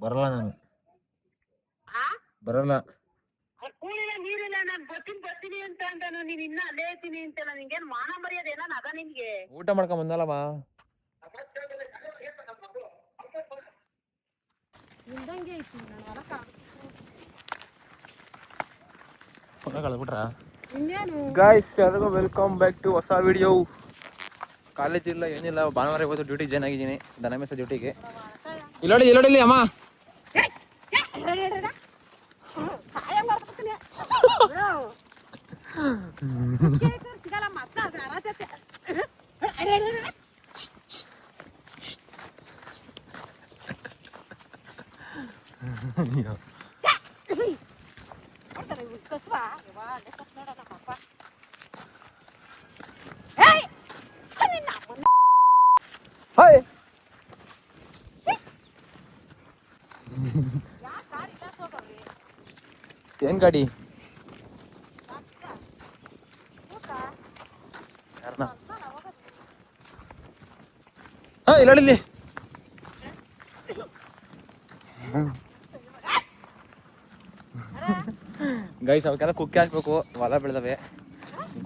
ಬರಲ್ಲ ನಾನು ಬರಲ್ಲ. ಕೂಲಿಲ್ಲ ನೀರಿಲ್ಲ, ನಾನು ಬರ್ತೀನಿ ಅಂತ ಅಂತಾನು ನೀನ್ ಇನ್ನ ಅಲ್ಲೇ ಇರ್ತೀನಿ ಅಂತ ನಿಂಗೇನ್ ಮಾನ ಮರ್ಯಾದೆ ಏನ ಅದ ನಿನ್ಗೆ? ಊಟ ಮಾಡ್ಕೊಂಡ್ ಬಂದಲ್ಲಮ್ಮ. ನಿಂದಂಗೆ ಐತಿ ನಾನು ಹೊರಕ ಗಾಯ್ಸ್, ಎಲ್ಲರಿಗೂ ವೆಲ್ಕಮ್ ಬ್ಯಾಕ್ ಟು ಹೊಸ ವಿಡಿಯೋ. ಕಾಲೇಜ್ ಇಲ್ಲ ಏನಿಲ್ಲ, ಭಾನುವಾರ ಇವತ್ತು ಡ್ಯೂಟಿ ಜಾಯ್ನ್ ಆಗಿದ್ದೀನಿ, ದನಮೇಸ ಡ್ಯೂಟಿಗೆ. ಇಲ್ಲೋಡಿ ಅಮ್ಮ. ಏನ್ ಗಾಡಿ? ಇಲ್ಲಿ ಗೈಸ್, ಅವಕ್ಕೆಲ್ಲ ಕುಕ್ಕಿ ಹಾಕ್ಬೇಕು, ಹೊಲ ಬೆಳೆದವೆ.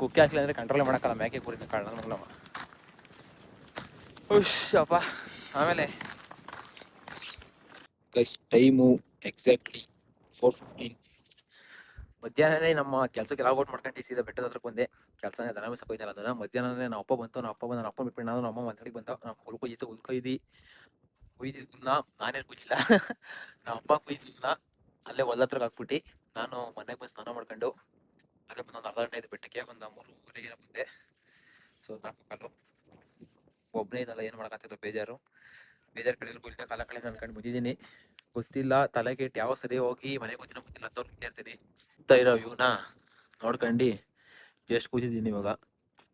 ಕುಕ್ಕಿ ಹಾಕ್ಲಿಲ್ಲ ಅಂದ್ರೆ ಕಂಟ್ರೋಲ್ ಮಾಡಕ್ಕಲ್ಲ, ಮೇಕೆ ಕುರಿ ಕಾರಣ. ಅಪ್ಪ. ಆಮೇಲೆ ಗೈಸ್, ಟೈಮು ಎಕ್ಸಾಕ್ಟ್ಲಿ 4:15. ಮಧ್ಯಾಹ್ನನೇ ನಮ್ಮ ಕೆಲಸಕ್ಕೆ ಲಾಗೌಟ್ ಮಾಡ್ಕೊಂಡು ಸೀದಾ ಬೆಟ್ಟದ ಹತ್ರಕ್ಕೆ ಬಂದೆ. ಕೆಲಸನೇ ದನ ಮೇಸಕ್ಕೆ ಹೋಯ್ತಲ್ಲ, ಅದನ್ನ ಮಧ್ಯಾಹ್ನನೇ ನಮ್ಮ ಅಪ್ಪ ಬಂತು. ನಮ್ಮ ಅಪ್ಪ ಬಿಟ್ಬಿಟ್ಟು ನಾನು ನಮ್ಮ ಮಾತಾಡಿ ಬಂದ. ನಮ್ಮ ಕುಯ್ದಿದ್ನ ನಾನೇನು ಕುಯ್ದಿಲ್ಲ. ನಮ್ಮ ಅಪ್ಪ ಕುಯ್ದಿದ್ನ ಅಲ್ಲೇ ಹೊಲ ಹತ್ರಕ್ಕೆ ಹಾಕ್ಬಿಟ್ಟು ನಾನು ಮನೆಗೆ ಬಂದು ಸ್ನಾನ ಮಾಡ್ಕೊಂಡು ಅಲ್ಲೇ ಬಂದು ಒಂದು ಅರ್ಧ ಗಂಟೆ ಬೆಟ್ಟಕ್ಕೆ ಒಂದು 3:30 ಬಂದೆ. ಸೊ 4 ಕಾಲು ಒಬ್ಬನೇ ಇದಲ್ಲ, ಏನು ಮಾಡೋಕ್ಕಾಗ್ತಿಲ್ಲ, ಬೇಜಾರು ಕಡೆಯಲ್ಲಿ ಕುಯ್ದ ಕಾಲ ಕಳೆ ಅನ್ಕೊಂಡು ಬಂದಿದ್ದೀನಿ. ಗೊತ್ತಿಲ್ಲ ತಲೆ ಕೆಟ್ಟು ಯಾವ ಸರಿ ಹೋಗಿ ಮನೆಗೆ ಗೊತ್ತಿಲ್ಲ ಅಂತ ಇರ್ತೀನಿ. ಇರೋ ವ್ಯೂನ ನೋಡ್ಕೊಂಡು ಎಷ್ಟು ಕೂತಿದ್ದೀನಿ ಇವಾಗ.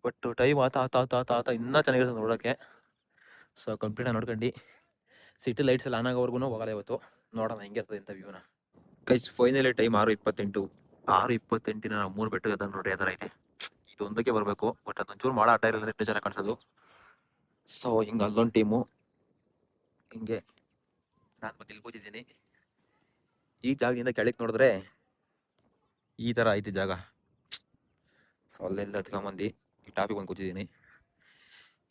ಬಟ್ ಟೈಮ್ ಆತ ಇನ್ನೂ ಚೆನ್ನಾಗಿರುತ್ತೆ ನೋಡೋಕ್ಕೆ. ಸೊ ಕಂಪ್ಲೀಟ್ ನೋಡ್ಕೊಂಡು ಸಿಟಿ ಲೈಟ್ಸ್ ಎಲ್ಲ ಆನ್ ಆಗೋವರೆಗೂ ಹೋಗಲ್ಲ ಇವತ್ತು. ನೋಡೋಣ ಹೆಂಗಿರ್ತದೆ ಅಂತ ವ್ಯೂನ. Guys, finally time 6:28. 6:28 ನಾವು 3 ಬೆಟ್ಟಕ್ಕೆ ಅದ ನೋಡ್ರಿ, ಆ ಥರ ಐತೆ. ಇದೊಂದಕ್ಕೆ ಬರಬೇಕು, ಬಟ್ ಅದೊಂಚೂರು ಮಾಡೋ ಆಟ ಇರೋದ್ರೆ ಎಷ್ಟು ಚೆನ್ನಾಗಿ ಕಾಣಿಸೋದು. ಸೊ ಹಿಂಗೆ ಅಲ್ಲೊಂದು ಟೀಮು, ಹಿಂಗೆ ನಾನು ಮತ್ತೆ ಇಲ್ಲಿ ಕೂತಿದ್ದೀನಿ. ಈ ಜಾಗದಿಂದ ಕೆಳಗೆ ನೋಡಿದ್ರೆ ಈ ಥರ ಐತಿ ಜಾಗ. ಸೊ ಅಲ್ಲೆಲ್ಲ ಹತ್ಕೊಂಬಂದು ಈ ಟಾಪಿಗೆ ಬಂದು ಕೂತಿದ್ದೀನಿ.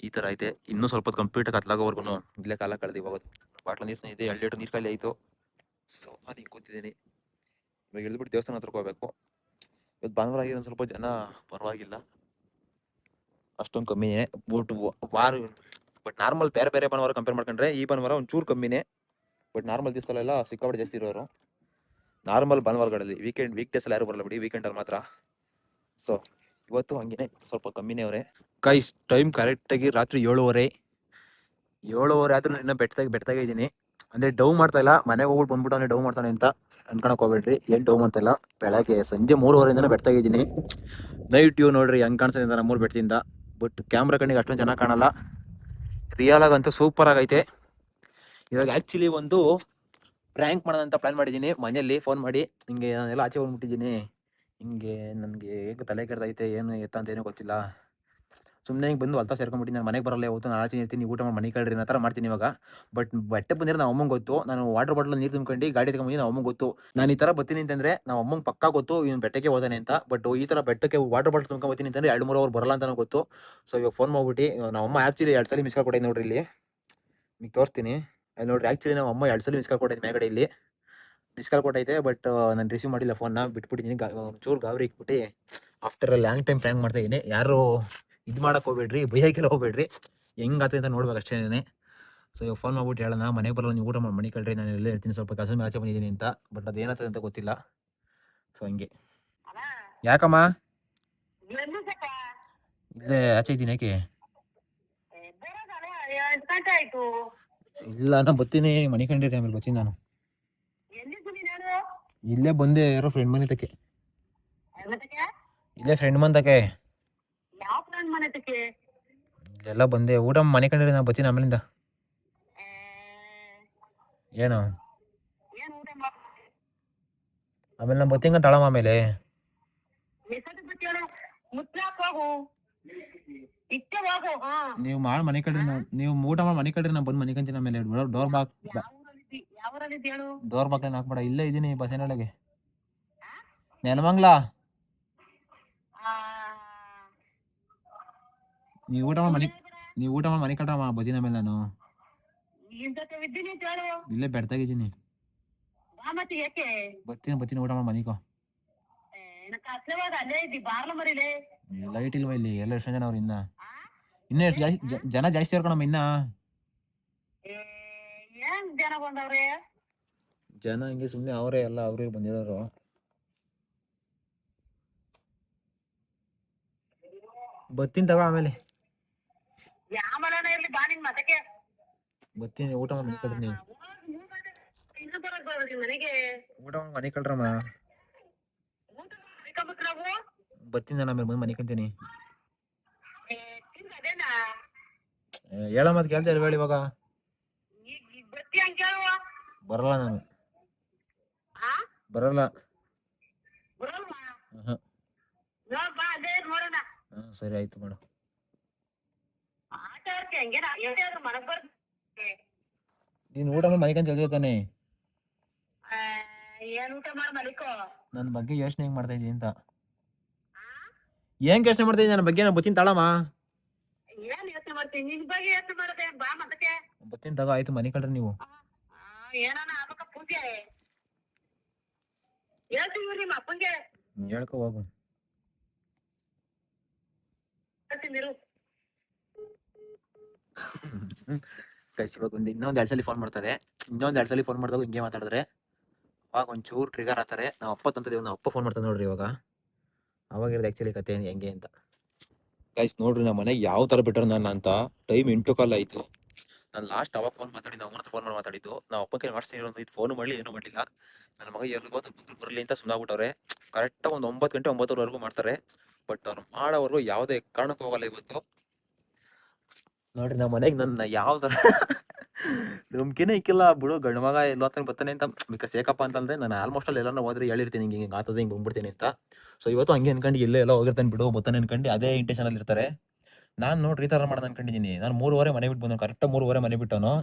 ಈ ಥರ ಐತೆ. ಇನ್ನೂ ಸ್ವಲ್ಪ ಕಂಪ್ಲೀಟಾಗಿ ಹತ್ಲಾಗೋವರೆಗೂ ಇಲ್ಲೇ ಕಾಲ ಕಳೆದು ಹೋಗೋದು. ಬಾಟ್ಲ ನೀರು ಇದೆ, 2 ಲೀಟರ್ ನೀರು ಖಾಲಿ ಆಯಿತು. ಸೊ ನಾನು ಹಿಂಗೆ ಕೂತಿದ್ದೀನಿ. ಇವಾಗ ಇಳಿದ್ಬಿಟ್ಟು ದೇವಸ್ಥಾನ ಹತ್ರಕ್ಕೆ ಹೋಗ್ಬೇಕು. ಇವತ್ತು ಭಾನುವಾರ ಆಗಿ ಒಂದು ಸ್ವಲ್ಪ ಜನ ಪರವಾಗಿಲ್ಲ, ಅಷ್ಟೊಂದು ಕಮ್ಮಿನೇ. ಬಟ್ ನಾರ್ಮಲ್ ಬೇರೆ ಭಾನುವಾರ ಕಂಪೇರ್ ಮಾಡ್ಕೊಂಡ್ರೆ ಈ ಭಾನುವಾರ ಒಂಚೂರು ಕಮ್ಮಿನೇ. ಬಟ್ ನಾರ್ಮಲ್ ದಿವಸಗಳೆಲ್ಲ ಸಿಕ್ಕಾಪಟ್ಟೆ ಜಾಸ್ತಿ ಇರೋರು. ನಾರ್ಮಲ್ ಭಾನುವಾರಗಳಲ್ಲಿ ವೀಕ್ ಡೇಸ್ ಯಾರು ಬರಲ್ಲ ಬಿಡಿ, ವೀಕೆಂಡಲ್ಲಿ ಮಾತ್ರ. ಸೊ ಇವತ್ತು ಹಂಗೇನೆ ಸ್ವಲ್ಪ ಕಮ್ಮಿನೇ ಅವರೇ. ಗೈಸ್, ಟೈಮ್ ಕರೆಕ್ಟಾಗಿ ರಾತ್ರಿ 7:30 ಆದ್ರೂ ಇನ್ನೂ ಬೆಟ್ಟದಾಗೆ ಇದ್ದೀನಿ. ಅಂದರೆ ಡೌ ಮಾಡ್ತಾ ಇಲ್ಲ, ಮನೆಗೆ ಹೋಗ್ಬಿಟ್ಟು ಬಂದ್ಬಿಟ್ಟು ಅವನೇ ಡೌ ಮಾಡ್ತಾನೆ ಅಂತ ಅನ್ಕೊಳಕ್ ಹೋಗ್ಬೇಡ್ರಿ. ಏನು ಡೌ ಮಾಡ್ತಾ ಇಲ್ಲ. ಬೆಳಗ್ಗೆ ಸಂಜೆ 3:30 ಬೆಟ್ಟದಾಗೆ ಇದ್ದೀನಿ. ನೈಟ್ ವ್ಯೂ ನೋಡ್ರಿ ಹೆಂಗೆ ಕಾಣಿಸ್ತದೆ ಅಂತ ನಮ್ಮೂರು ಬೆಟ್ಟದಿಂದ. ಬಟ್ ಕ್ಯಾಮ್ರಾ ಕಣ್ಣಿಗೆ ಅಷ್ಟೊಂದು ಚೆನ್ನಾಗಿ ಕಾಣಲ್ಲ. ರಿಯಲ್ ಆಗಂತೂ ಸೂಪರ್ ಆಗೈತೆ. ಇವಾಗ ಆ್ಯಕ್ಚುಲಿ ಒಂದು ಪ್ರ್ಯಾಂಕ್ ಮಾಡೋಣ ಅಂತ ಪ್ಲಾನ್ ಮಾಡಿದ್ದೀನಿ. ಮನೆಯಲ್ಲಿ ಫೋನ್ ಮಾಡಿ ಹಿಂಗೆ ನಾನೆಲ್ಲ ಆಚೆ ಹೋಗ್ಬಿಟ್ಟಿದ್ದೀನಿ, ಹಿಂಗೆ ನನಗೆ ಹೇಗೆ ತಲೆ ಕೆಡ್ದೈತೆ, ಏನು ಎತ್ತ ಅಂತ ಏನೋ ಗೊತ್ತಿಲ್ಲ, ಸುಮ್ಮನೆ ಹಿಂಗೆ ಬಂದು ಹೊಲ್ತಾ ಸೇರ್ಕೊಂಡ್ಬಿಟ್ಟು ನಾನು ಮನೆಗೆ ಬರಲ್ಲ, ಇವತ್ತು ನಾನು ಆಚೆ ಇರ್ತೀನಿ, ಊಟ ಮಾಡಿ ಮನೆ ಕಳ್ರಿ ಆ ಥರ ಮಾಡ್ತೀನಿ. ಇವಾಗ ಬಟ್ ಬೆಟ್ಟ ಬಂದಿರೋ ನಾವು ಅಮ್ಮಂಗೆ ಗೊತ್ತು. ನಾನು ವಾಟರ್ ಬಾಟಲ್ ನೀರು ತುಂಬ್ಕೊಂಡು ಗಾಡಿ ತಗೊಂಡು ನಾವು ಅಮ್ಮಂಗೆ ಗೊತ್ತು ನಾನು ಈ ಥರ ಬರ್ತೀನಿ ಅಂತಂದರೆ. ನಾವು ಅಮ್ಮಂಗೆ ಪಕ್ಕಾ ಗೊತ್ತು ಇವನು ಬೆಟ್ಟಕ್ಕೆ ಹೋದಾನೆ ಅಂತ. ಬಟ್ ಈ ಥರ ಬೆಟ್ಟಕ್ಕೆ ವಾಟರ್ ಬಾಟಲ್ ತುಂಬ್ಕೊಂಡು ಬರ್ತೀನಿ ಅಂತಂದರೆ 2-3 ಅವರ್ ಬರಲ್ಲ ಅಂತ ಗೊತ್ತು. ಸೊ ಇವಾಗ ಫೋನ್ ಮಾಡ್ಬಿಟ್ಟು ನಾವು ಅಮ್ಮ ಆ್ಯಕ್ಚುಲಿ 2 ಸಲ ಮಿಸ್ ಕಾಲ್ ಕೊಟ್ಟಿದ್ದೆ ನೋಡ್ರಿ, ಇಲ್ಲಿ ನಿಮಗೆ ತೋರಿಸ್ತೀನಿ. ಅಲ್ಲಿ ನೋಡ್ರಿ, ಆ್ಯಕ್ಚುಲಿ ನಾವು ಅಮ್ಮ 2 ಸಲ ಮಿಸ್ ಕಾಲ್ ಕೊಟ್ಟಿದ್ದೆ, ಮೇಗಡೆ ಇಲ್ಲಿ ಮಿಸ್ ಕಾಲ್ ಕೊಟ್ಟೈತೆ. ಬಟ್ ನಾನು ರಿಸೀವ್ ಮಾಡಿಲ್ಲ ಫೋನ್ನ, ಬಿಟ್ಬಿಟ್ಟಿದ್ದೀನಿ. ಒಂಚೂರು ಗಾಬರಿ ಇಕ್ಬಿಟ್ಟು ಆಫ್ಟರ್ ಲಾಂಗ್ ಟೈಮ್ ಪ್ರ್ಯಾಂಕ್ ಮಾಡ್ತಾ ಇದ್ದೀನಿ. ಯಾರು ಇದು ಮಾಡಕ್ಕೆ ಹೋಗ್ಬೇಡ್ರಿ, ಬೈಯಕ್ಕೆಲ್ಲ ಹೋಗ್ಬೇಡ್ರಿ, ಹೆಂಗಾಗ್ತದೆ ಅಂತ ನೋಡ್ಬೇಕು ಅಷ್ಟೇನೆ. ಸೊ ಇವಾಗ ಫೋನ್ ಮಾಡ್ಬಿಟ್ಟು ಹೇಳೋಣ, ಮನೆಗೆ ಬರಲ್ಲ, ನೀವು ಊಟ ಮಾಡಿ ಮನೆ ಕಳ್ರಿ, ನಾನು ಎಲ್ಲೇ ಇರ್ತೀನಿ, ಸ್ವಲ್ಪ ಕೆಲಸ ಮೇಲೆ ಆಚೆ ಬಂದಿದ್ದೀನಿ ಅಂತ. ಬಟ್ ಅದು ಏನಾಗ್ತದೆ ಅಂತ ಗೊತ್ತಿಲ್ಲ. ಸೊ ಹಂಗೆ. ಯಾಕಮ್ಮ ಇಲ್ಲೇ ಆಚೆ ಇದ್ದೀನಿ? ಯಾಕೆ? ಇಲ್ಲ, ನಾನು ಬರ್ತೀನಿ, ಮನೆ ಕಂಡಿರಿ, ಆಮೇಲೆ ಬರ್ತೀನಿ ನಾನು. ಇಲ್ಲೇ ಬಂದೆ, ಯಾರೋ ಫ್ರೆಂಡ್ ಮನೆ ತಕ್ಕೆ. ಇಲ್ಲೇ ಫ್ರೆಂಡ್ ಮನೆ ಎಲ್ಲ ಬಂದೆ, ಊಟ ಮನೆ ಕಂಡಿರಿ, ನಾನು ಬರ್ತೀನಿ ಆಮೇಲಿಂದ. ಏನು ಆಮೇಲೆ ನಾನು ಬರ್ತೀನಿ ತಳಮ್ಮ. ಆಮೇಲೆ ನೀವು ಮಾಡಿ ಮನೆ ಕಡ್ರಿ, ನೀವು ಊಟ ಮಾಡಿ ಮನೆ ಕಡ್ರಿ, ನಾನು ಬಂದು ಮನೆ ಕಂತೀನಿ. ಆಮೇಲೆ ಡೋರ್ ಬಾಕ್ ಯಾವೂರಲ್ಲಿ ಹೇಳು? ಡೋರ್ ಬಾಗ್ಲನ್ನ ಹಾಕ್ಬೇಡ, ಇಲ್ಲೇ ಇದೀನಿ ಬಸವನಹಳ್ಳಿಗೆ. ನೆಲಮಂಗ್ಲ. ಆ, ನೀವು ಊಟ ಮಾಡಿ ಮನೆ ಕಟ್ರಮ್ಮ, ಬದಿನ ಮೇಲೆ ನಾನು ನಿನ್ ಜೊತೆ ಇದ್ದೀನಿ ಅಂತ ಹೇಳು. ಇಲ್ಲೇ ಬೆಡ್ತಾಗಿದ್ದೀನಿ. ಬಾ ಮತ್ತೆ ಯಾಕೆ? ಬರ್ತೀನಿ ಊಟ ಮಾಡಿ ಮನಿಕೋ. ಕತ್ಲೆವಾಗ ಅಲ್ಲೇ ಇದ್ದಿ ಬಾರ್ಲ ಮರಿಲೆ. ಲೈಟ್ ಇಲ್ವಾ ಇಲ್ಲಿ? ಎಲ್ಲ ಎಷ್ಟು ಜನ ಅವ್ರು ಇನ್ನ ಆ? ಎಷ್ಟು ಜನ ಜಾಸ್ತಿ ಅವ್ರಕಣಮ್ಮ ಇನ್ನ. ಏ, ಏನ್ ಜನ ಬಂದವ್ರೆ? ಜನ ಹಿಂಗೆ ಸುಮ್ಮನೆ ಅವರೇ ಎಲ್ಲ ಅವ್ರಿಗೆ ಬಂದಿರೋರು. ಬರ್ತೀನಿ ತಗೋ ಆಮೇಲೆ. ಯಾವ ಮನೆನ ಇರ್ಲಿ ಬಾ ನಿನ್ ಮತಕ್ಕೆ. ಬರ್ತೀನಿ ಊಟ ಮಾಡಿ ಮನೆ ಕಳ್ರಿ ನೀವು. ಇನ್ನು ಬರೋಕ್ ಬರ್ಬೇಕು ಮನೆಗೆ. ಊಟ ಮಾಡಿ ಮನೆ ಕಳ್ರಮ್ಮ. ಊಟ ಮಾಡ್ಬೇಕಂಬಿಟ್ಟು ನಾವು. ಬರ್ತೀನಿ ನಾನು ಆಮೇಲೆ ಬಂದು ಮನೆ ಕಂತೀನಿ. ಏ, ತಿಂದ್ ಅದೇನಾ? ಹೇಳ ಮತ್ತೆ ಕೇಳ್ತಾ ಇಲ್ವ ಹೇಳಿ ಇವಾಗ? ಈಗ ಬರ್ತಿ ಹಂಗ ಕೇಳುವ. ಬರಲ್ಲ ನಾನು. ಆ? ಬರಲ್ಲ. ಬರಲ್ವಾ? ಹಾಂ ನೋಡ್ ಬಾ ಅದೇ ನೋಡೋಣ. ಸರಿ ಆಯ್ತು ಮೇಡಮ್. ಆಟ ಆಡ್ತಿ ಹಂಗೇನ ಎಷ್ಟಾದ್ರೂ ಮನಗ್ ಬರ್ತಿ. ನೀನು ಊಟ ಮಾಡಿ ಮನೆ ಕಂತ ಹೇಳ್ತಾನೆ. ಏನ್ ಊಟ ಮಾಡಿ ಮಲಿಕೋ. ನನ್ನ ಬಗ್ಗೆ ಯೋಚನೆ ಹೆಂಗ್ ಮಾಡ್ತಾ ಇದ್ದೀನಿ ಅಂತ. ಆ? ಏನ್ ಯೋಚನೆ ಮಾಡ್ತಾ ಇದ್ದೀನಿ ನನ್ನ ಬಗ್ಗೆ? ನಾನು ಬರ್ತೀನಿ ತಾಳಮ್ಮ. ಏನ್ ಯೋಚನೆ ಮಾಡ್ತೀನಿ ನಿನ್ ಬಗ್ಗೆ ಯೋಚನೆ ಮಾಡದೆ ಬಾ ಮತಕ್ಕೆ. ಬರ್ತೀನಿ ತಗೋ ಆಯ್ತು ಮನೆ ಕಳ್ರಿ ನೀವು. ಏನಾನ ಆಗ್ಬೇಕ ಪೂಜೆ ಹೇಳ್ತೀವಿ ನಿಮ್ಮ ಅಪ್ಪಂಗೆ. ಹೇಳ್ಕೊ ಹೋಗು. ಹೇಳ್ತೀನಿರು. ಇವಾಗ ಇನ್ನೊಂದ್ 2 ಸಲ ಫೋನ್ ಮಾಡ್ತಾರೆ. ಇನ್ನೊಂದ್ 2 ಸಲ ಫೋನ್ ಮಾಡಿದಾಗ ಹಿಂಗೆ ಮಾತಾಡಿದ್ರೆ ಅವಾಗ ಒಂಚೂರು ಟ್ರಿಗರ್ ಆಗ್ತಾರೆ. ನಾವು ಅಪ್ಪ ತಂತದೇವ್, ನಾವು ಅಪ್ಪ ಫೋನ್ ಮಾಡ್ತಾರೆ ನೋಡ್ರಿ ಇವಾಗ. ಅವಾಗ ಇರೋದು ಆಕ್ಚುಲಿ ಕತೆ ಹೆಂಗೆ ಅಂತ. ಗೈಸ್ ನೋಡ್ರಿ ನಮ್ಮ ಮನೆಗೆ ಯಾವ ತರ ಬಿಟ್ಟರು ನನ್ನ ಅಂತ. ಟೈಮ್ 8 ಆಯ್ತು. ನಾನು ಲಾಸ್ಟ್ ಅವಾಗ ಫೋನ್ ಮಾತಾಡಿ ನಾವು ಫೋನ್ ಮಾಡಿ ಮಾತಾಡಿದ್ದು. ನಾವು ಅಪ್ಪ ಕೈ ಮಾಡಿಸ್ತೀನಿ, ಇದು ಫೋನ್ ಮಾಡಲಿ ಏನೂ ಮಾಡಲಿಲ್ಲ. ನನ್ನ ಮಗ ಎಲ್ಲಿಗೋ ಬರಲಿ ಅಂತ ಸುಮ್ಮನಾಗ್ಬಿಟ್ಟವ್ರೆ. ಕರೆಕ್ಟಾಗಿ ಒಂದು 9 ಗಂಟೆ 9:00ವರೆಗೂ ಮಾಡ್ತಾರೆ. ಬಟ್ ಅವ್ರು ಮಾಡೋವರೆಗೂ ಯಾವುದೇ ಕಾರಣಕ್ಕೂ ಹೋಗಲ್ಲ ಇವತ್ತು. ನೋಡ್ರಿ ನಮ್ಮ ಮನೆಗೆ ನನ್ನ ಯಾವ ತರ ನಂಬಿಕೆನೇ ಇಕ್ಕಿಲ್ಲ ಬಿಡು. ಗಂಡ ಮಗ ಎಲ್ಲೋತ್ತಾನೆ ಬರ್ತಾನೆ ಅಂತ ಬಿಕಾಸ್ ಏಕಪ್ಪ ಅಂತಂದ್ರೆ ನಾನು ಆಲ್ಮೋಸ್ಟ್ ಅಲ್ಲಿ ಎಲ್ಲಾನು ಹೋದ್ರೆ ಹೇಳಿರ್ತೀನಿ ಹಿಂಗೆ ಆತದ ಹಿಂಗೆ ಬಂದ್ಬಿಡ್ತೀನಿ ಅಂತ. ಸೊ ಇವತ್ತು ಹಂಗೆ ಅನ್ಕೊಂಡು ಎಲ್ಲ ಹೋಗಿರ್ತಾನೆ ಬಿಡು ಬರ್ತಾನೆ ಅನ್ಕೊಂಡು ಅದೇ ಇಂಟೆನ್ಷನ್ ಅಲ್ಲಿ ಇರ್ತಾರೆ. ನಾನು ನೋಡ್ರಿ ಈ ತರ ಮಾಡೋಣ ಅನ್ಕೊಂಡಿದ್ದೀನಿ. ನಾನು 3:15 ಮನೆ ಬಿಟ್ಟು ಬಂದು ಕರೆಕ್ಟಾಗಿ 3:15 ಮನೆ ಬಿಟ್ಟವನು.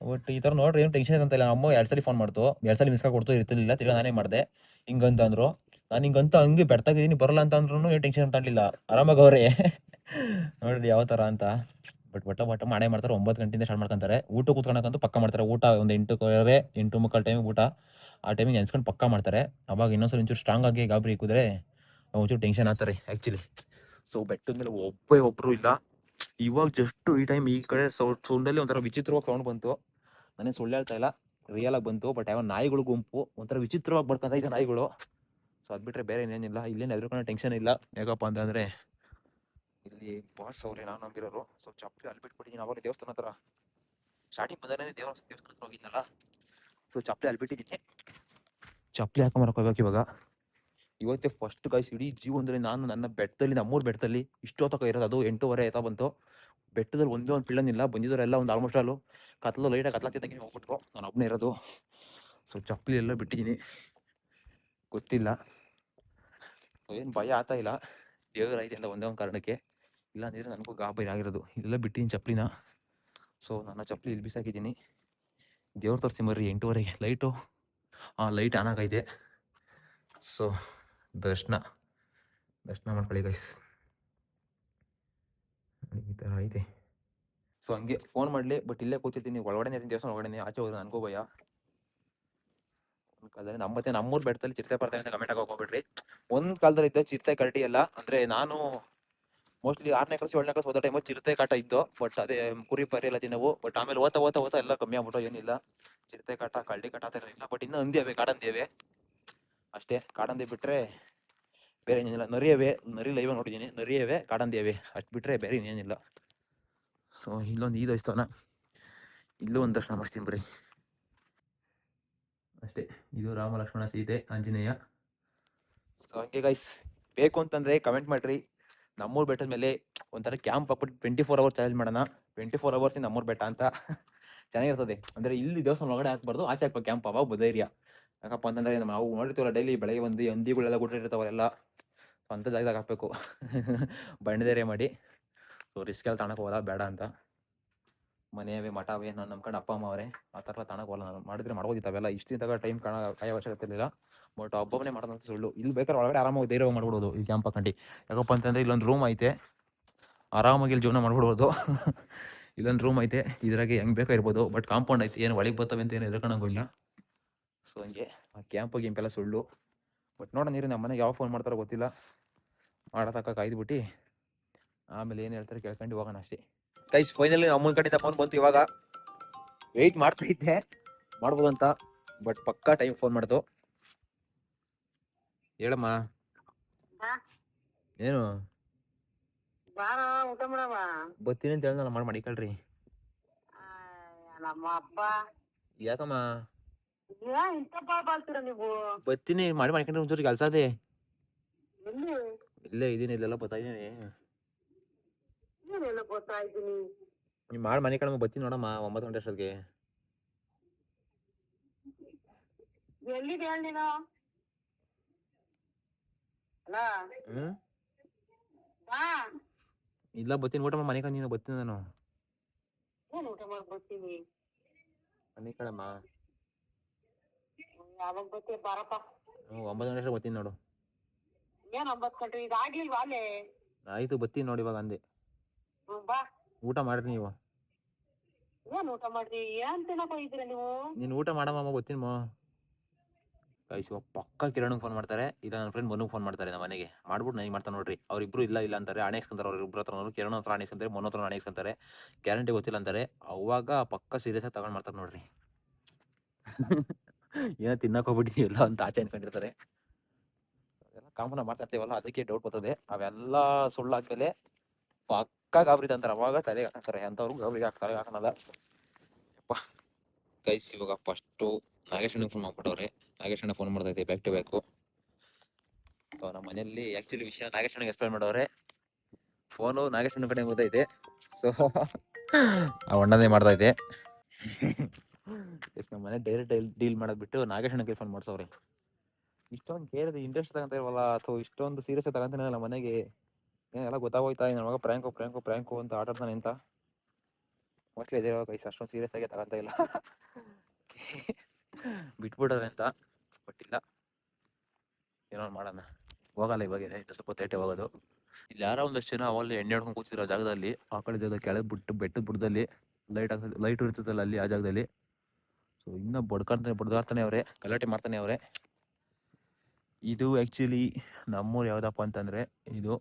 ಬಟ್ ಈ ತರ ನೋಡ್ರಿ ಏನು ಟೆನ್ಷನ್ ಅಂತ ಇಲ್ಲ. ಅಮ್ಮ 2 ಸಲ ಫೋನ್ ಮಾಡ್ತು, 2 ಸಲ ಮಿಸ್ ಕಾಲ್ ಕೊಡ್ತು, ಇರ್ತಿರ್ಲಿಲ್ಲ. ತಿರ್ಗಾ ನಾನೇ ಮಾಡಿದೆ ಹಿಂಗಂತ ಅಂದ್ರು. ನಾನು ಹಿಂಗಂತ ಹಂಗೆ ಬೆಡ್ತಾಗಿದ್ದೀನಿ ಬರಲ್ಲ ಅಂತ ಅಂದ್ರೂ ಏನು ಟೆನ್ಷನ್ ಅಂತಲಿಲ್ಲ, ಆರಾಮಾಗಿ ಅವ್ರೆ. ನೋಡ್ರಿ ಯಾವ ತರ ಅಂತ. ಬಟ್ ಮಾಡೇ ಮಾಡ್ತಾರೆ. 9 ಗಂಟೆಯಿಂದ ಸ್ಟಾರ್ಟ್ ಮಾಡ್ಕೊಂತಾರೆ. ಊಟ ಕೂತ್ಕೊಳಕಂತೂ ಪಕ್ಕ ಮಾಡ್ತಾರೆ. ಊಟ ಒಂದು 8:15 8:45 ಟೈಮಿಗೆ ಊಟ. ಆ ಟೈಮಿಗೆ ನೆನ್ಸ್ಕೊಂಡು ಪಕ್ಕ ಮಾಡ್ತಾರೆ. ಅವಾಗ ಇನ್ನೊಂದ್ಸಲ ಒಂಚೂರು ಸ್ಟ್ರಾಂಗ್ ಆಗಿ ಗಾಬರಿ ಇಕ್ಕಿದ್ರೆ ಒಂಚೂರು ಟೆನ್ಷನ್ ಆಗ್ತಾರೆ ಆ್ಯಕ್ಚುಲಿ. ಸೊ ಬೆಟ್ಟದ ಮೇಲೆ ಒಬ್ಬರು ಇಲ್ಲ. ಇವಾಗ ಜಸ್ಟ್ ಈ ಟೈಮ್ ಈ ಕಡೆ ಸೌಂಡಲ್ಲಿ ಒಂಥರ ವಿಚಿತ್ರವಾಗಿ ಸೌಂಡ್ ಬಂತು. ನಾನೇ ಸುಳ್ಳು ಹೇಳ್ತಾ ಇಲ್ಲ, ರಿಯಲ್ ಆಗಿ ಬಂತು. ಬಟ್ ಯಾವ ನಾಯಿಗಳು ಗುಂಪು ಒಂಥರ ವಿಚಿತ್ರವಾಗಿ ಬಡ್ಕೊಂತ ಇದೆ ನಾಯಿಗಳು. ಸೊ ಅದು ಬಿಟ್ಟರೆ ಬೇರೆ ಏನೇನಿಲ್ಲ. ಇಲ್ಲೇನು ಎದ್ರುಕೊಂಡು ಟೆನ್ಷನ್ ಇಲ್ಲ. ಯಾಕಪ್ಪ ಅಂತಂದರೆ ಇಲ್ಲಿ ಬಾಸ್ ಅವ್ರೆ ನಾನು ನಂಬಿರೋರು. ಸೊ ಚಪ್ಪಲಿ ಅಲ್ಲಿ ಬಿಟ್ಬಿಟ್ಟಿದ್ದೀನಿ. ಅವಾಗ ದೇವಸ್ಥಾನ ಹತ್ರ ಸ್ಟಾರ್ಟಿಂಗ್ ಬಂದರೆ ದೇವಸ್ಥಾನ ಹತ್ರ ಹೋಗಿದ್ನಲ್ಲ. ಸೊ ಚಪ್ಪಲಿ ಅಲ್ಲಿ ಬಿಟ್ಟಿದ್ದೀನಿ. ಚಪ್ಪಲಿ ಹಾಕೊಂಬರಕ್ಕೆ ಹೋಗ್ಬೇಕು ಇವಾಗ. ಇವತ್ತೇ ಫಸ್ಟ್ ಗಾಯ್ಸ್ ಇಡೀ ಜೀವನದಲ್ಲಿ ನಾನು ನನ್ನ ಬೆಟ್ಟದಲ್ಲಿ, ನಮ್ಮೂರು ಬೆಟ್ಟದಲ್ಲಿ ಇಷ್ಟೊತ್ತಕ ಇರೋದು. ಅದು 8:15 ಆಯ್ತಾ ಬಂತು. ಬೆಟ್ಟದಲ್ಲಿ ಒಂದೇ ಒಂದು ಪಿಳ್ಳನಿಲ್ಲ. ಬಂದಿದ್ದವರೆಲ್ಲ ಒಂದು ಆಲ್ಮೋಸ್ಟ್ ಆಲು ಕತ್ಲು ಲೈಟಾಗಿ ಕತ್ಲಾಗ್ತಿದ್ದಂಗೆ ಹೋಗ್ಬಿಟ್ರು. ನಾನು ಒಬ್ಬನೇ ಇರೋದು. ಸೊ ಚಪ್ಪಲಿ ಎಲ್ಲ ಬಿಟ್ಟಿದ್ದೀನಿ. ಗೊತ್ತಿಲ್ಲ ಏನು ಭಯ ಆಗ್ತಾ ಇಲ್ಲ. ದೇವ್ರ ಐತೆ ಅಂತ ಒಂದೇ ಒಂದು ಕಾರಣಕ್ಕೆ. ಇಲ್ಲ ಅಂದಿದ್ರೆ ನನಗೂ ಗಾಬರಿ ಆಗಿರೋದು. ಇಲ್ಲೆಲ್ಲ ಬಿಟ್ಟಿದ್ದೀನಿ ಚಪ್ಪಲಿನ. ಸೊ ನನ್ನ ಚಪ್ಪಲಿ ಇಲ್ಲಿ ಬಿಸಾಕಿದ್ದೀನಿ. ದೇವ್ರ ತೋರಿಸಿ ಮರ್ರಿ 8:15 ಲೈಟು ಲೈಟ್ ಆನ್ ಆಗೈತೆ. ಸೊ ದರ್ಶನ ಮಾಡ್ಕೊಳ್ಳಿ ಗೈಸ್. ಈ ಥರ ಐತೆ. ಸೊ ಹಂಗೆ ಫೋನ್ ಮಾಡಲಿ ಬಟ್ ಇಲ್ಲೇ ಕೂತಿರ್ತೀನಿ. ಒಳಗಡೆ ಇರ್ತೀನಿ, ದೇವಸ್ಥಾನ ಒಳಗಡೆ. ಆಚೆ ಹೋದ್ರೆ ನನಗೂ ಭಯ. ಒಂದು ಕಾಲದಲ್ಲಿ ನಮ್ಮೂರು ಬೆಟ್ಟದಲ್ಲಿ ಚಿರತೆ ಬರ್ತಾರೆ ಅಂತ ಕಮೆಂಟ್ ಆಗಿ ಹೋಗ್ಬಿಟ್ರಿ. ಒಂದು ಕಾಲದಲ್ಲಿ ಇದ್ದ ಚಿರತೆ ಕರಡಿ ಎಲ್ಲ ಅಂದರೆ ನಾನು ಮೋಸ್ಟ್ಲಿ 6ನೇ ಕ್ಲಾಸ್ 7ನೇ ಕ್ಲಾಸ್ ಓದೋ ಟೈಮಲ್ಲಿ ಚಿರತೆ ಕಾಟ ಇದ್ದು. ಬಟ್ ಅದೇ ಕುರಿ ಪರಿ ಎಲ್ಲ ತಿನ್ನವು. ಬಟ್ ಆಮೇಲೆ ಓದ್ತಾ ಎಲ್ಲ ಕಮ್ಮಿ ಆಗ್ಬಿಟ್ಟು ಏನಿಲ್ಲ. ಚಿರತೆ ಕಾಟ ಕರಡಿ ಕಾಟ ಆ ಥರ ಇಲ್ಲ. ಬಟ್ ಇನ್ನೂ ಹಂದಿಯವೆ, ಕಾಡಂದಿಯವೆ ಅಷ್ಟೇ. ಕಾಡಂದಿ ಬಿಟ್ಟರೆ ಬೇರೆ ಏನಿಲ್ಲ. ನರಿ ಲೈವ್ ನೋಡಿದ್ದೀನಿ. ನರಿಯವೆ, ಕಾಡಂದಿಯವೆ, ಅಷ್ಟು ಬಿಟ್ಟರೆ ಬೇರೆ ಇನ್ನೇನಿಲ್ಲ. ಸೊ ಇಲ್ಲೊಂದು ಈ ದೇವಸ್ಥಾನ, ಇಲ್ಲೂ ಒಂದು ದರ್ಶನ ಮಾಡಿಸ್ತೀನಿ ಬರೀ ಅಷ್ಟೇ. ಇದು ರಾಮ ಲಕ್ಷ್ಮಣ ಸೀತೆ ಆಂಜನೇಯ. ಸೊ ಹಂಗೆ ಗೈಸ್ ಬೇಕು ಅಂತಂದರೆ ಕಮೆಂಟ್ ಮಾಡಿರಿ. ನಮ್ಮೂರು ಬೆಟ್ಟದ ಮೇಲೆ ಒಂಥರ ಕ್ಯಾಂಪ್ ಹಾಕ್ಬಿಟ್ಟು 24 hours ಚಾಲೆಂಜ್ ಮಾಡೋಣ. 24 hours ನಮ್ಮೂರು ಬೆಟ್ಟ ಅಂತ ಚೆನ್ನಾಗಿರ್ತದೆ. ಅಂದರೆ ಇಲ್ಲಿ ದೇವಸ್ಥಾನ ಒಳಗಡೆ ಹಾಕ್ಬಾರ್ದು, ಆಚೆ ಹಾಕ್ಬೇಕು ಕ್ಯಾಂಪ್. ಅವಾಗ ಧೈರ್ಯ. ಯಾಕಪ್ಪ ಅಂತಂದರೆ ನಾವು ನೋಡಿರ್ತೀವಲ್ಲ ಡೈಲಿ ಬೆಳಗ್ಗೆ ಬಂದು ಹಂದಿಗಳೆಲ್ಲ ಗುಟ್ಟಿರ್ತಾವಲ್ಲ. ಸೊ ಅಂಥ ಜಾಗದಾಗ ಹಾಕಬೇಕು. ಬಂಡಧೈರ್ಯ ಮಾಡಿ. ಸೊ ರಿಸ್ಕ್ ಎಲ್ಲ ತಗೊಳಕ್ಕೆ ಹೋಗಲ್ಲ ಬೇಡ ಅಂತ. ಮನೆಯವೇ ಮಠವೇ ನಾನು ನಂಬ್ಕೊಂಡು ಅಪ್ಪ ಅಮ್ಮ ಅವರೇ ಆ ಥರ ತಾಣಕ್ಕೆ ನಾನು ಮಾಡಿದ್ರೆ ಮಾಡ್ಬೋದಿತ್ತು ಅವೆಲ್ಲ ಇಷ್ಟಿದ್ದಾಗ ಟೈಮ್ ಕಾಯೋ ಅವಶ್ಯಕತೆ ಇರಲಿಲ್ಲ. ಬಟ್ ಒಬ್ಬೊಬ್ಬನೇ ಮಾಡೋದಂತ ಸುಳ್ಳು. ಇಲ್ಲಿ ಬೇಕಾದ್ರೆ ಒಳಗಡೆ ಆರಾಮಾಗಿ ಧೈರ್ಯವಾಗಿ ಮಾಡ್ಬಿಡೋದು ಈ ಕ್ಯಾಂಪ್ ಹಾಕೊಂಡು. ಯಾಕಪ್ಪ ಅಂತಂದರೆ ಇಲ್ಲೊಂದು ರೂಮ್ ಐತೆ, ಆರಾಮಾಗಿ ಇಲ್ಲಿ ಜೀವನ ಮಾಡ್ಬಿಡ್ಬೋದು. ಇಲ್ಲೊಂದು ರೂಮ್ ಐತೆ, ಇದ್ರಾಗೆ ಹೆಂಗೆ ಬೇಕೋ ಇರ್ಬೋದು. ಬಟ್ ಕಾಂಪೌಂಡ್ ಐತೆ, ಏನು ಒಳಗೆ ಬರ್ತವೆ ಅಂತ ಏನು ಎದುರ್ಕೊಳಂಗಿಲ್ಲ. ಸೊ ಹಂಗೆ ಆ ಕ್ಯಾಂಪು ಗಿಂಪೆಲ್ಲ ಸುಳ್ಳು. ಬಟ್ ನೋಡೋಣ ನೀರು ನಮ್ಮ ಮನೆಗೆ ಯಾವ ಫೋನ್ ಮಾಡ್ತಾರೋ ಗೊತ್ತಿಲ್ಲ. ಮಾಡತಕ್ಕ ಕಾಯ್ದುಬಿಟ್ಟು ಆಮೇಲೆ ಏನು ಹೇಳ್ತಾರೆ ಕೇಳ್ಕೊಂಡು ಹೋಗೋಣ ಅಷ್ಟೇ. ಗೈಸ್ ಫೈನಲಿ ಅಮ್ಮನ ಕಡೆಯಿಂದ ಫೋನ್ ಬಂತು. ಇವಾಗ ವೆಯ್ಟ್ ಮಾಡ್ತಾ ಇದ್ದೆ ಮಾಡ್ಬೋದು ಅಂತ, ಬಟ್ ಪಕ್ಕಾ ಟೈಮ್ ಫೋನ್ ಮಾಡ್ತು. ಹೇಳಮ್ಮ. ಏನು ಬಾರ ಊಟ ಮಾಡವ. ಬತ್ತೀನಿ ಅಂತ ಹೇಳಿ ಮಾಡಿ ಮಾಡಿಕಳ್ರಿ. ನಮ್ಮ ಅಪ್ಪ ಯಾಕಮ್ಮ ಇಂತ ಬಾಳ್ತೀರ ನೀವು? ಬತ್ತೀನಿ ಮಾಡಿ ಮಾಡಿಕೊಂಡ್ರೆ ಒಂಚೂರು ಕೆಲಸ ಅದೇ. ಎಲ್ಲಿ ಇಲ್ಲೇ ಇದೀನಿ, ಇಲ್ಲೆಲ್ಲ ಬರ್ತಾ ಇದೀನಿ. ಏನೆಲ್ಲ ಗೊತ್ತಾ ಇದ್ದೀನಿ. ನೀವು ಮಾಡಿ ಮನೆ ಕಡೆ ಬತ್ತೀನಿ ನೋಡಮ್ಮ 9 ಗಂಟೆ ಅಷ್ಟೊತ್ತಿಗೆ. ಎಲ್ಲಿದೆ ಹೇಳಿ ನೀನು? ಅಲ್ಲ ಬಾ. ಇಲ್ಲ ಬತ್ತೀನಿ, ಊಟ ಮಾಡಿ ಮನೆ ಕಡೆ ನೀನು ಬತ್ತೀನಿ ನಾನು. ಏನ್ ಊಟ ಮಾಡಿ ಬರ್ತೀನಿ? ಮನೆ ಕಡೆಮ್ಮ. ಯಾವಾಗ ಬರ್ತೀಯ ಬಾರಪ್ಪ. 9 ಗಂಟೆ ಬತ್ತೀನಿ ನೋಡು. ಏನ್ 9 ಗಂಟೆ ಈಗ ಆಗ್ಲಿಲ್ವಾ ಅಲ್ಲೇ? ಆಯ್ತು ಬತ್ತೀನಿ ನೋಡಿ ಇವಾಗ ಅಂದೆ. ಬಾ. ಊಟ ಮಾಡ್ರಿ ನೀವು. ಏನ್ ಊಟ ಮಾಡ್ರಿ? ಏನ್ ತಿನ್ನಕ್ ಹೋಗಿದ್ದೀರ ನೀವು? ನೀನು ಊಟ ಮಾಡಮ್ಮ ಬತ್ತೀನಿ ಮೋ. ಗೈಸ್ ಇವಾಗ ಪಕ್ಕ ಕಿರಣ್ ಫೋನ್ ಮಾಡ್ತಾರೆ, ಇಲ್ಲ ನನ್ನ ಫ್ರೆಂಡ್ ಮನುಗೆ ಫೋನ್ ಮಾಡ್ತಾರೆ ನಮ್ಮ ಮನೆಗೆ. ಮಾಡ್ಬಿಟ್ಟು ನನಗೆ ಮಾಡ್ತಾರೆ ನೋಡ್ರಿ. ಅವ್ರಿಬ್ರು ಇಲ್ಲ ಅಂತಾರೆ, ಆಣೆಸ್ಕೊಂತಾರೆ. ಅವ್ರಿಬ್ರು ಹತ್ರ ಕಿರಣ್ ಹತ್ರ ಆಣೆಸ್ಕೊಂತಾರೆ, ಮನು ಹತ್ರ ಆಣೆಸ್ಕೊಂತಾರೆ. ಗ್ಯಾರಂಟಿ ಗೊತ್ತಿಲ್ಲ ಅಂತಾರೆ. ಅವಾಗ ಪಕ್ಕ ಸೀರಿಯಸ್ ಆಗಿ ತಗೊಂಡ್ ಮಾಡ್ತಾರೆ ನೋಡ್ರಿ. ಏನೋ ತಿನ್ನಕ್ ಹೋಗ್ಬಿಟ್ಟಿದೀವಲ್ಲ ಅಂತ ಆಚೆ ಅನ್ಕೊಂಡಿರ್ತಾರೆ. ಅದೆಲ್ಲ ಕಾಮನ್ ಮಾತಾಡ್ತೀವಲ್ಲ, ಅದಕ್ಕೆ ಡೌಟ್ ಬರ್ತದೆ. ಅವೆಲ್ಲ ಸುಳ್ಳಾದ್ಮೇಲೆ ಪಕ್ಕ ಗಾಬರಿ ಅಂತಾರೆ. ಅವಾಗ ತಲೆಗೆ ಹಾಕ್ತಾರೆ. ಅಂಥವ್ರು ಗಾಬರಿಗೆ ತಲೆಗೆ ಹಾಕೋಣಲ್ಲ. ಗೈಸ್ ಇವಾಗ ಫಸ್ಟು ನಾಗೇಶ್ ಅಣ್ಣ ಫೋನ್ ಮಾಡ್ಬಿಟ್ಟವ್ರೆ. ನಾಗೇಶ್ ಅಣ್ಣ ಫೋನ್ ಮಾಡ್ತಾ ಇದ್ದೆ ಬ್ಯಾಕ್ ಟು ಬ್ಯಾಕು. ನಮ್ಮ ಮನೆಯಲ್ಲಿ ಆ್ಯಕ್ಚುಲಿ ವಿಷಯ ನಾಗೇಶ್ ಅಣ್ಣಗೆ ಎಕ್ಸ್ಪ್ಲೇನ್ ಮಾಡವ್ರೆ. ಫೋನು ನಾಗೇಶ್ ಅಣ್ಣ ಕಡೆ ಗೊತ್ತೈತೆ. ಸೊ ಆ ಅಣ್ಣನೇ ಮಾಡ್ತಾ ಇದ್ದೆ. ನಮ್ಮ ಮನೆ ಡೈರೆಕ್ಟ್ ಡೀಲ್ ಮಾಡೋದು ಬಿಟ್ಟು ನಾಗೇಶ್ ಅಣ್ಣಗೆ ಫೋನ್ ಮಾಡ್ಸವ್ರೆ. ಇಷ್ಟೊಂದು ಕೇಳಿದೆ ಇಂಟ್ರೆಸ್ಟ್ ತಗೊಂತ ಇಲ್ವಲ್ಲ, ಅಥವಾ ಇಷ್ಟೊಂದು ಸೀರಿಯಸ್ ತಗೊಂತಾನಲ್ಲ ಮನೆಗೆ. ಏನೆಲ್ಲ ಗೊತ್ತಾಗೋಯ್ತಾ ನನ್ನ ಮಗ ಪ್ರ್ಯಾಂಕು ಅಂತ ಆಟಾಡ್ತಾನೆ ಅಂತ. ಮೋಸ್ಟ್ಲಿ ಇದೇ ಗೈಸ್ ಅಷ್ಟೊಂದು ಸೀರಿಯಸ್ ಆಗಿ ತಗೊಂತ ಇಲ್ಲ. ಬಿಟ್ಬಿಡೋರೆ ಅಂತ. ಬಟ್ ಇಲ್ಲ, ಏನೋ ಮಾಡೋಣ. ಹೋಗಲ್ಲ ಇವಾಗ, ಇನ್ನು ಸ್ವಲ್ಪ ತೇಟೆ ಹೋಗೋದು. ಇಲ್ಲಿ ಯಾರೋ ಒಂದಷ್ಟು ಜನ ಅವಲ್ಲಿ ಎಣ್ಣೆ ಹೊಡ್ಕೊಂಡು ಕೂತಿರೋ ಜಾಗದಲ್ಲಿ, ಆ ಕಡೆ ಜಾಗದ ಕೆಳಗೆ ಬೆಟ್ಟದ ಬುಡದಲ್ಲಿ ಲೈಟ್ ಇರ್ತದಲ್ಲ ಅಲ್ಲಿ, ಆ ಜಾಗದಲ್ಲಿ. ಸೊ ಇನ್ನೂ ಬಡ್ದಾಡ್ತಾನೆ ಅವ್ರೆ, ಗಲಾಟೆ ಮಾಡ್ತಾನೆ ಅವ್ರೆ. ಇದು ಆ್ಯಕ್ಚುಲಿ ನಮ್ಮೂರು ಯಾವ್ದಪ್ಪ ಅಂತಂದ್ರೆ, ಇದು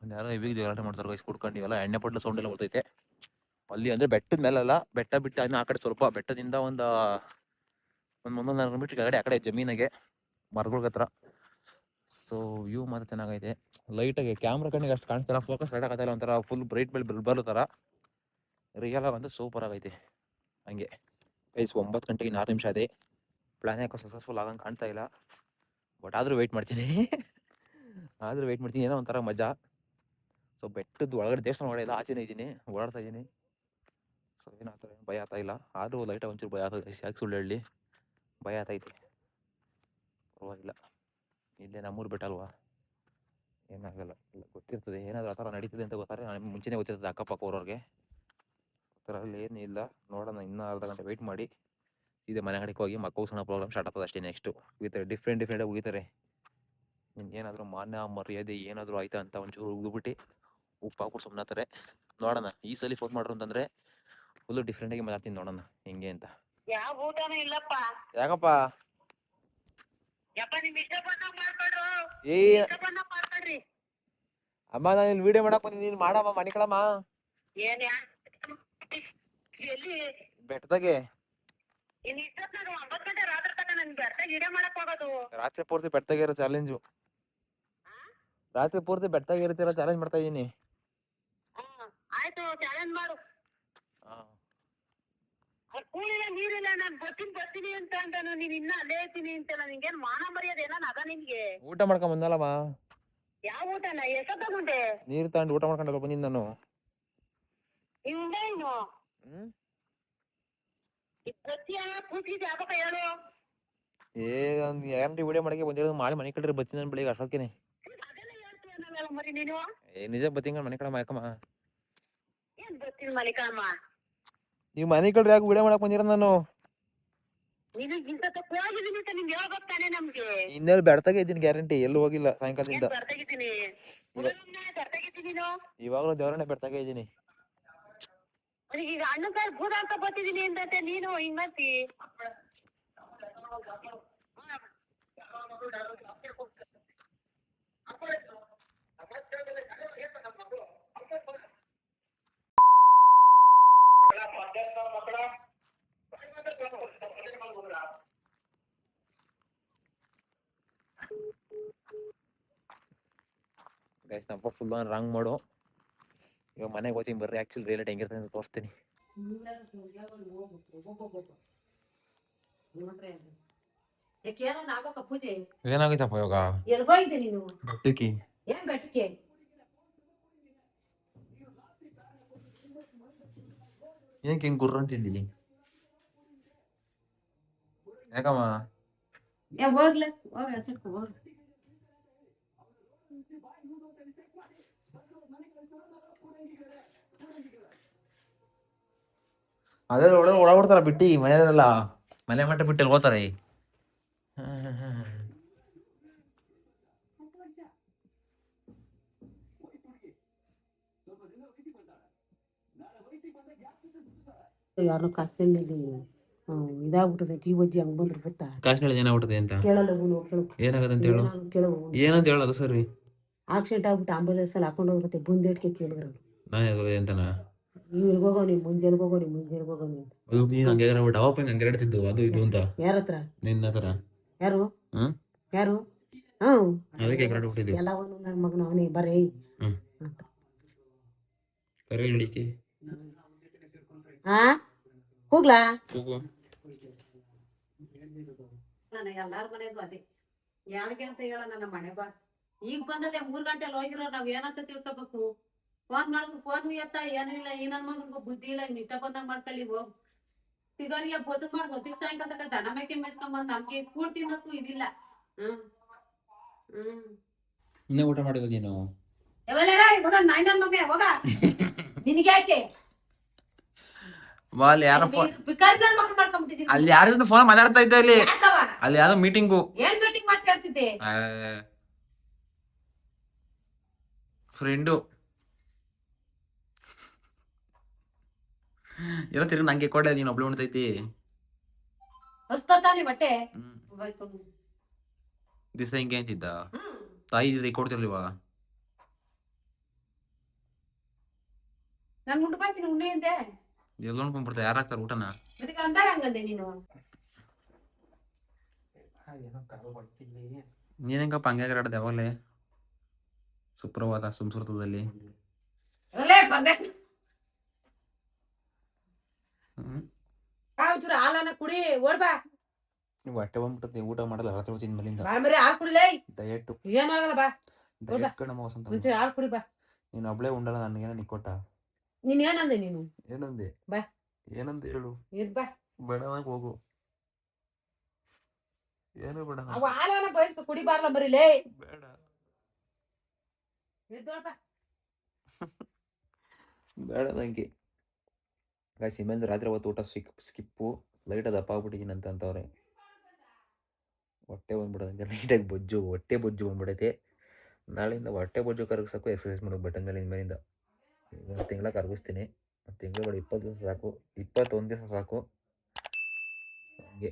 ಯಾರೋ ಇವಾಗ ಗಲಾಟೆ ಮಾಡ್ತಾರೆ ಗೈಸ್ ಕುಡ್ಕೊಂಡು. ಇವೆಲ್ಲ ಎಣ್ಣೆ ಪಟ್ಲ ಸೌಂಡ್ ಎಲ್ಲ ಬರ್ತೈತೆ ಅಲ್ಲಿ. ಅಂದ್ರೆ ಬೆಟ್ಟದ ಮೇಲಲ್ಲ, ಬೆಟ್ಟ ಬಿಟ್ಟು ಆ ಕಡೆ ಸ್ವಲ್ಪ ಬೆಟ್ಟದಿಂದ ಒಂದು 300 ಮೀಟರ್ ಕೆಳಗಡೆ ಆ ಕಡೆ ಜಮೀನಿಗೆ ಮರಗಳ ಹತ್ರ. ಸೊ ವ್ಯೂ ಮಾತ್ರ ಚೆನ್ನಾಗೈತೆ. ಲೈಟಾಗಿ ಕ್ಯಾಮ್ರಾ ಕಣ್ಣಿಗೆ ಅಷ್ಟು ಕಾಣಿಸ್ತಾರ, ಫೋಕಸ್ ಲೈಟ್ ಆಗತ್ತಲ್ಲ, ಒಂಥರ ಫುಲ್ ಬ್ರೈಟ್ ಬರೋ ಥರ. ರಿಯಲ್ ಆಗಿ ಅಂದ್ರೆ ಸೂಪರ್ ಆಗೈತೆ. ಹಂಗೆ ಗೈಸ್ 9 ಗಂಟೆಗೆ 4 ನಿಮಿಷ ಅದೇ. ಪ್ಲಾನ್ ಯಾಕೋ ಸಕ್ಸಸ್ಫುಲ್ ಆಗಂಗೆ ಕಾಣ್ತಾ ಇಲ್ಲ. ಬಟ್ ಆದರೂ ವೆಯ್ಟ್ ಮಾಡ್ತೀನಿ. ಏನೋ ಒಂಥರ ಮಜಾ. ಸೊ ಬೆಟ್ಟದ ಒಳಗಡೆ ದೇವಸ್ಥಾನ ಒಳಗಡೆ ಎಲ್ಲ ಆಚೆನೇ ಇದ್ದೀನಿ, ಓಡಾಡ್ತಾ ಇದ್ದೀನಿ. ಸೊ ಏನಾಗ್ತದೆ ಭಯ ಆಗ್ತಾ ಇಲ್ಲ. ಆದರೂ ಲೈಟಾಗಿ ಒಂಚೂರು ಭಯ ಆಗ್ತದೆ. ಯಾಕೆ ಸುಳ್ಳು ಹೇಳಿ, ಭಯ ಆಗ್ತೈತೆ. ಪರವಾಗಿಲ್ಲ, ಇಲ್ಲೇ ನಮ್ಮೂರು ಬೆಟ್ಟ ಅಲ್ವಾ, ಏನಾಗಲ್ಲ. ಇಲ್ಲ ಗೊತ್ತಿರ್ತದೆ, ಏನಾದರೂ ಆ ಥರ ನಡೀತದೆ ಅಂತ ಗೊತ್ತಾರೆ ಮುಂಚೆನೇ ಗೊತ್ತಿರ್ತದೆ ಅಕ್ಕಪಕ್ಕ ಊರವ್ರಿಗೆ. ಆ ಥರ ಅಲ್ಲಿ ಏನಿಲ್ಲ. ನೋಡೋಣ, ಇನ್ನೂ ಅರ್ಧ ಗಂಟೆ ವೆಯ್ಟ್ ಮಾಡಿ ಸೀದಾ ಮನೆ ಕಡೆಗೆ ಹೋಗಿ ಮಕ್ಕಳು ಪ್ರೋಗ್ರಾಮ್ ಸ್ಟಾರ್ಟ್ ಆಗ್ತದೆ ಅಷ್ಟೇ. ನೆಕ್ಸ್ಟು ಡಿಫ್ರೆಂಟಾಗಿ ಹೋಗಿತಾರೆ. ಏನಾದರೂ ಮಾನ್ಯ ಮರ್ಯಾದೆ ಏನಾದರೂ ಆಯ್ತಾ ಅಂತ ಒಂಚೂರು ಉಗ್ಬಿಟ್ಟು ಉಪ್ಪು ಹಾಕ್ಬಿಟ್ಟು ಸುಮ್ಮನಾತಾರೆ. ನೋಡೋಣ, ಈ ಸಲ ಫೋನ್ ಮಾಡ್ರು ಅಂತಂದರೆ ಫುಲ್ಲು ಡಿಫ್ರೆಂಟಾಗಿ ಮಾತಾಡ್ತೀನಿ. ನೋಡೋಣ ಹೆಂಗೆ ಅಂತ. ಯಾವ ಊಟನೂ ಇಲ್ಲಪ್ಪ. ಯಾಕಪ್ಪ? ಯಪ್ಪ ನಿಮ್ ಇಷ್ಟ ಬಂದಾಗ ಮಾಡ್ಕೊಡ್ರು. ಏ ಇಷ್ಟ ಬಂದಾಗ ಮಾಡ್ಕೊಡ್ರಿ. ಅಮ್ಮ ನಾನು ಇಲ್ಲಿ ವಿಡಿಯೋ ಮಾಡಕ್ ಬಂದಿದ್ದೀನಿ, ನೀನು ಮಾಡಮ್ಮ ಮನೆ ಕಳಮ್ಮ. ಏನ್ ಎಲ್ಲಿ ಬೆಟ್ಟದಾಗೆ ಇನ್ ಇಷ್ಟೊತ್ತು 9 ಗಂಟೆ ರಾತ್ರಿ ತನಕ ನನ್ ಬೆಟ್ಟ ಗಿಡ ಮಾಡಕ್ ಹೋಗೋದು. ರಾತ್ರಿ ಪೂರ್ತಿ ಬೆಟ್ಟದಾಗೆ ಇರೋ ಚಾಲೆಂಜು. ರಾತ್ರಿ ಪೂರ್ತಿ ಬೆಟ್ಟದಾಗೆ ಇರ್ತಿರೋ ಚಾಲೆಂಜ್ ಮಾಡ್ತಾ ಇದ್ದೀನಿ. ಆಯ್ತು, ಚಾಲೆಂಜ್ ಮಾಡು. ಕೂಲಿಲ್ಲ ನೀರಿಲ್ಲ, ನಾನ್ ಬರ್ತೀನಿ ಅಂತ ಅಂತಾನು ನೀನ್ ಇನ್ನ ಅಲ್ಲೇ ಇರ್ತೀನಿ ಅಂತಲ್ಲ. ನಿಂಗೇನ್ ಮಾನ ಮರ್ಯಾದೆ ಏನ ಅದ ನಿನ್ಗೆ? ಊಟ ಮಾಡ್ಕೊಂಡ್ ಬಂದಲ್ಲಮ್ಮ. ಯಾವ ಊಟನ ಎಷ್ಟ ತಗೊಂಡೆ? ನೀರು ತಗೊಂಡು ಊಟ ಮಾಡ್ಕೊಂಡಲ್ಲ ಬಂದಿದ್ದು ನಾನು. ಇನ್ನು ಕೂತಿದ್ದೆ ಯಾಕಪ್ಪ ಹೇಳು. ಗ್ಯಾರಂಟಿ ವಿಡಿಯೋ ಮಾಡಕ್ಕೆ ಬಂದಿರೋದು. ಮಾಡಿ ಮನೆ ಕಡೆ ಬರ್ತೀನಿ ನಾನು ಬೆಳಿಗ್ಗೆ ಅಷ್ಟೊತ್ತಿಗೆ. ಅದೆಲ್ಲ ಹೇಳ್ತೀಯ ಮರಿ ನೀನು. ನಿಜ ಬರ್ತೀನಿ ಮನೆ ಕಡೆ ಯಾಕಮ್ಮ? ಬರ್ತೀನಿ ಮಲಿಕಮ್ಮ. ನೀವು ಮನೆ ಕಡೆ ಯಾಕೆ ವಿಡಿಯೋ ಮಾಡಕ್ ಬಂದಿರ ನಾನು ನಿನಗ್ ಇಂತ ಹೋಗಿದ್ದೀನಿ ಅಂತ ನಿಮ್ಗೆ ಹೇಳ್ಬೇಕು ತಾನೇ ನಮ್ಗೆ. ಇನ್ನೆಲ್ಲಿ ಬೆಡ್ತಾಗೆ ಇದ್ದೀನಿ ಗ್ಯಾರಂಟಿ ಎಲ್ಲೂ ಹೋಗಿಲ್ಲ ಸಾಯಂಕಾಲದಿಂದ. ಬರ್ತಾಗಿದ್ದೀನಿ ನೀನು. ಇವಾಗಲೂ ದೇವರನ್ನೇ ಬೆಡ್ತಾಗೆ ಇದ್ದೀನಿ. ಈಗ ಅಣ್ಣ ಕಾರ್ ಭೂತ ಅಂತ ಬರ್ತಿದ್ದೀನಿ ಅಂತಂತೆ ನೀನು ಹಿಂಗ್ ಮಾಡ್ತಿ. ಗೈಸ್ ನಮ್ಮ ಫುಲ್ ರಾಂಗ್ ಮಾಡು. ಇವಾಗ ಮನೆಗೆ ಹೋಗ್ತೀನಿ ಬರ್ರಿ, ಆ್ಯಕ್ಚುಲಿ ರಿಯಲಿಟಿ ಹೆಂಗಿರ್ತದೆ ಅಂತ ತೋರಿಸ್ತೀನಿ. ಏನಾಗೈತಪ್ಪ ಇವಾಗ ಎಲ್ಗೋಗಿದ್ದೆ ನೀನು? ಬೆಟ್ಟಕ್ಕೆ ಏನ್ ಬೆಟ್ಕೆ? ಏನಕ್ಕೆ ಹಿಂಗೆ ಗುರ್ರ ಅಂತಿದ್ದೀನಿ? ಯಾಕಮ್ಮ ಹೋಗ್ಲ ಹೋಗ್ರ ಹೆಸರ್ಕೊ ಹೋಗ್ರ. ಅದೇ ಓಡಾಡ್ತಾರ ಬಿಟ್ಟು ಮನೆಯಲ್ಲ, ಮನೆ ಮಟ್ಟ ಬಿಟ್ಟು ಎಲ್ಲಿ ಹೋಗ್ತಾರೆ? ಯಾರನ್ನ ಕಾಸ್ನಲ್ಲಿ ಇದಾಗ್ಬಿಟ್ಟದೆ ಟಿ ಬಜ್ಜಿ ಹಂಗ್ ಬಂದ್ರು ಗೊತ್ತಾ? ಕಾಶ್ಮೀರ ಏನಾಗ್ಬಿಟ್ಟದೆ ಅಂತ ಕೇಳಲ್ಲ ಏನಾಗದ ಅಂತ ಹೇಳು. ಕೇಳು ಏನಂತ ಹೇಳೋದು ಸರಿ? ಆಕ್ಸಿಡೆಂಟ್ ಆಗ್ಬಿಟ್ಟು ಆಂಬುಲೆನ್ಸ್ ಅಲ್ಲಿ ಹಾಕೊಂಡು ಹೋಗ್ಬಿಟ್ಟೆ ಬಂದೇಟ್ಕೆ ಕೇಳಿದ್ರು. ನಾನು ಎದುರು ಅಂತನ ಇವ್ರಿಗೆ ಹೋಗೋ ನೀನ್ ಮುಂಜಾನೆ ಹೋಗೋ ನೀನ್ ಅದು ನೀನು ಹಂಗೆ ಡವಪ್ಪ ಹಂಗೆ ಹೇಳ್ತಿದ್ದು ಅದು ಇದು ಅಂತ ಯಾರ ಹತ್ರ? ನಿನ್ನ ಹತ್ರ. ಯಾರು ಹ್ಮ್ ಯಾರು? ಅದಕ್ಕೆ ಬಿಟ್ಟಿದ್ದೀವಿ ಎಲ್ಲ ಒಂದು ನನ್ನ ಮಗನ ಅವನೇ ಬರೇ ಅಂತ ಕರೆ ಹೇಳಿಕೆ. ಹೋಗ್ಲಾ? ಹೋಗು. ನಾನು ಎಲ್ಲಾರ ಮನೆಗೂ ಅದೇ ಯಾರಿಗೆ ಅಂತ ಹೇಳ ನನ್ನ ಮನೆ ಬಾ. ಈಗ ಬಂದದೆ 3 ಗಂಟೆಲಿ ಹೋಗಿರೋ ನಾವ್ ಏನಂತ ತಿಳ್ಕೊಬೇಕು? ಫೋನ್ ಮಾಡಿದ್ರು ಫೋನ್ ಎತ್ತ ಏನೂ ಇಲ್ಲ. ಈ ನನ್ ಮಗನ್ಗೂ ಬುದ್ಧಿ ಇಲ್ಲ. ಇಷ್ಟ ಬಂದಾಗ ಮಾಡ್ಕೊಳ್ಳಿ ಹೋಗ್ ಸಿಗೋರಿಗೆ ಬದುಕ್ ಮಾಡಿ ಬದುಕ್ ಸಾಯಂಕಾಲ ತನಕ ದನ ಮೇಕೆ ಮೇಯ್ಸ್ಕೊಂಬಂದ್ ನಮ್ಗೆ ಕೂಳ್ ತಿನ್ನೋಕ್ಕೂ ಇದಿಲ್ಲ. ಇನ್ನೇ ಊಟ ಮಾಡಿಲ್ಲ ನೀನು? ನಾಯಿ ನನ್ ಮಗ ಹೋಗ ನಿನಗೆ ಯಾಕೆ ಅಲ್ಲಿ ಯಾರೋ ಭಿಕಾರಿ ನನ್ ಮಕ್ಳು ಮಾಡ್ಕೊಂಡ್ಬಿಟ್ಟಿದೀನಿ. ಅಲ್ಲಿ ಯಾರ ಫೋನ್ ಮಾತಾಡ್ತಾ ಇದ್ದೆ ಅಲ್ಲಿ ಅಲ್ಲಿ ಯಾವ್ದೋ ಮೀಟಿಂಗು. ಏನ್ ಮೀಟಿಂಗ್ ಮಾಡ್ತಿದ್ದೆ? ಫ್ರೆಂಡು ಎಲ್ಲ ತಿರ್ಗಿ ನಂಗೆ ಕೊಡ, ನೀನು ಒಬ್ಳು ಉಣ್ತೈತಿ ಹೊಸ್ತಾನಿ ಬಟ್ಟೆ ದಿವಸ ಹಿಂಗೆ ಅಂತಿದ್ದ. ತಾಯಿ ಇದ್ರೆ ಕೊಡ್ತಿರ್ಲಿ ಇವಾಗ. ನನ್ ಉಂಡು ಬಾಕಿ ಉಣ್ಣೆ ಅಂದೆ ಎಲ್ಲ ಉಣ್ಕೊಂಡ್ಬಿಡ್ತಾ ಯಾರು ಹಾಕ್ತಾರ ಊಟನ? ಅದಕ್ಕೆ ಅಂದಾಗ ಹಂಗಂದೆ ನೀನು. ನೀನೆಂಗಪ್ಪ ಹಂಗೆ ಆಡೋದು ಯಾವಾಗಲೇ ಸುಪ್ರಭಾತ ಸಂಸ್ಕೃತದಲ್ಲಿ? ಹಾಲನ್ನ ಕುಡಿ ಓಡ್ಬಾ. ನೀವು ಹೊಟ್ಟೆ ಬಂದ್ಬಿಟ್ಟೆ, ಊಟ ಮಾಡಲ್ಲ ರಾತ್ರಿ ಹೊತ್ತಿನ ಮೇಲಿಂದ. ಹಾಲು ಕುಡಿಲೇ. ಡಯಟ್ ಏನಾಗಲ್ಲ ಬಾ. ಡಯಟ್ ಕಣಮ್ಮ ವಸಂತ. ಮುಂಚೆ ಹಾಲು ಕುಡಿ ಬಾ. ನೀನು ಒಬ್ಳೆ ಉಂಡಲ್ಲ, ನನಗೇನ ನಿಕ್ಕೊಟ್ಟ? ನೀನ್ ಏನಂದೆ ನೀನು? ಏನಂದೆ? ಬಾ. ಏನಂದೆ ಹೇಳು? ಬಾ. ಬೇಡ ಹೋಗು. ಏನು ಬೇಡ? ಅವ ಹಾಲನ್ನ ಬಯಸ್ಕೊ ಕುಡಿಬಾರ್ಲ ಬರೀಲೇ. ಬೇಡ. ಬೇಡ ನಂಗೆ. ಸಿಮೆಂದ್ ರಾತ್ರಿ ಹೊತ್ತು ಊಟ ಸ್ಕಿಪ್ಪು ಲೈಟ್ ದಪ್ಪ ಆಗ್ಬಿಟ್ಟಿದ್ದೀನಿ ಅಂತವ್ರೆ. ಹೊಟ್ಟೆ ಬಂದ್ಬಿಡೋದಂತೆ ಲೈಟಾಗಿ ಬೊಜ್ಜು, ಹೊಟ್ಟೆ ಬೊಜ್ಜು ಬಂದ್ಬಿಡೈತೆ. ನಾಳೆಯಿಂದ ಹೊಟ್ಟೆ ಬೊಜ್ಜು ಕರಗಿಸೋಕು ಎಕ್ಸರ್ಸೈಸ್ ಮಾಡೋದು ಬಟನ್ ಮೇಲೆ ಇನ್ಮೇಲಿಂದ. ಒಂದು ತಿಂಗಳ ಕರಗಿಸ್ತೀನಿ. ಒಂದು ತಿಂಗಳು ಬೇಡ, 20 ದಿವಸ ಸಾಕು, 21 ದಿವಸ ಸಾಕು. ಹಂಗೆ